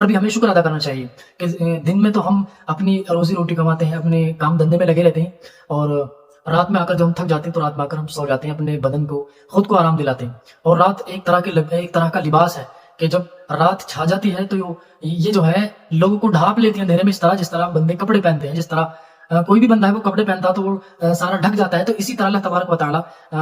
تبھی ہمیں شکر ادا کرنا چاہیے کہ دن میں تو ہم اپنی روزی روٹی کماتے ہیں، اپنے کام دھندے میں لگے رہتے ہیں، اور رات میں آ کر جب ہم تھک جاتے ہیں تو رات میں آ کر ہم سو جاتے ہیں، اپنے بدن کو خود کو آرام دلاتے ہیں. اور رات ایک طرح کا لباس ہے کہ جب رات چھا جاتی ہے تو یہ جو ہے لوگوں کو ڈھانپ لیتی ہے اندھیرے میں، جس طرح بندے کپڑے پہنتے ہیں، جس طرح کوئی بھی بندہ ہے وہ کپڑے پہنتا ہے تو وہ سارا ڈھک جاتا ہے، تو اسی طرح اللہ تبارک و تعالیٰ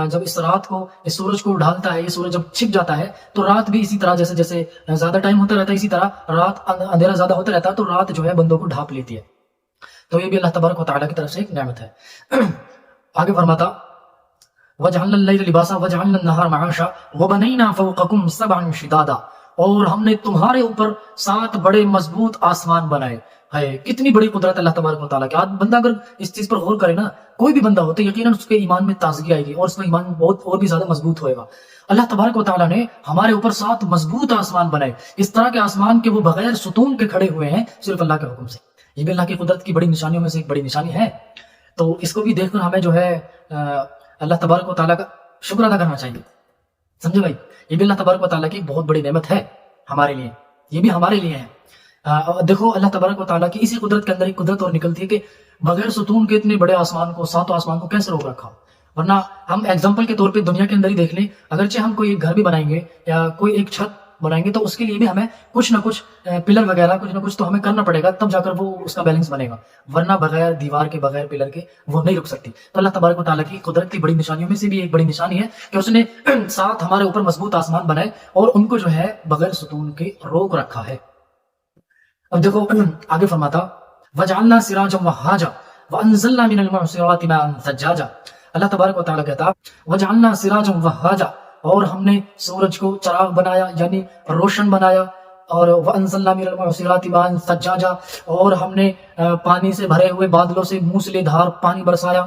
جب اس رات کو، اس سورج کو ڈھالتا ہے، یہ سورج جب چھپ جاتا ہے تو رات بھی اسی طرح جیسے جیسے زیادہ ٹائم ہوتا رہتا ہے اسی طرح رات اندھیرا زیادہ ہوتا رہتا ہے، تو رات جو ہے بندوں کو ڈھانپ لیتی ہے. تو یہ بھی اللہ تبارک و تعالیٰ کی طرف سے ایک نعمت ہے. آگے فرماتا وَجَعَلْنَا اللَّيْلَ لِبَاسًا وَجَعَلْنَا النَّهَارَ مَعَاشًا وَبَنَيْنَا فَوْقَكُمْ سَبْعًا شِدَادًا، اور ہم نے تمہارے اوپر 7 بڑے مضبوط آسمان بنائے. ہے کتنی بڑی قدرت اللہ تبارک و تعالیٰ کی. آج بندہ اگر اس چیز پر غور کرے نا، کوئی بھی بندہ ہو تو یقیناً اس کے ایمان میں تازگی آئے گی اور اس کا ایمان بہت اور بھی زیادہ مضبوط ہوئے گا. اللہ تبارک و تعالیٰ نے ہمارے اوپر 7 مضبوط آسمان بنائے، اس طرح کے آسمان کے وہ بغیر ستون کے کھڑے ہوئے ہیں صرف اللہ کے حکم سے. یہ بھی اللہ کی قدرت کی بڑی نشانیوں میں سے ایک بڑی نشانی ہے. تو اس کو بھی دیکھ کر ہمیں جو ہے اللہ تبارک و تعالیٰ کا شکر ادا کرنا چاہیے. سمجھے بھائی، یہ بھی اللہ تبارک و تعالیٰ کی بہت بڑی نعمت ہے ہمارے لیے، یہ بھی ہمارے لیے ہے. دیکھو اللہ تبارک و تعالیٰ کی اسی قدرت کے اندر ایک قدرت اور نکلتی ہے کہ بغیر ستون کے اتنے بڑے آسمان کو، 7 آسمان کو کیسے روک رکھا. ورنہ ہم ایگزامپل کے طور پہ دنیا کے اندر ہی دیکھ لیں، اگرچہ ہم کوئی ایک گھر بھی بنائیں گے یا کوئی ایک چھت بنائیں گے تو اس کے لیے بھی ہمیں کچھ نہ کچھ پلر وغیرہ کچھ نہ کچھ تو ہمیں کرنا پڑے گا، تب جا کر وہ اس کا بیلنس بنے گا. ورنہ بغیر دیوار کے، بغیر پلر کے وہ نہیں رک سکتی. تو اللہ تبارک و تعالیٰ کی قدرت کی بڑی نشانیوں میں سے بھی ایک بڑی نشانی ہے کہ اس نے 7 ہمارے اوپر مضبوط آسمان بنائے اور ان کو جو ہے بغیر ستون کے روک رکھا ہے. اب دیکھو آگے فرماتا وَجَعَلْنَا سِرَاجًا وَهَّاجًا وَأَنزَلْنَا مِنَ الْمُعْصِرَاتِ مَاءً ثَجَّاجًا. اللہ تبارک و تعالیٰ کہتا وَجَعَلْنَا سِرَاجًا وَهَّاجًا، اور ہم نے سورج کو چراغ بنایا یعنی روشن بنایا، اور وَأَنزَلْنَا مِنَ الْمُعْصِرَاتِ مَاءً ثَجَّاجًا، اور ہم نے پانی سے بھرے ہوئے بادلوں سے موسلے دھار پانی برسایا.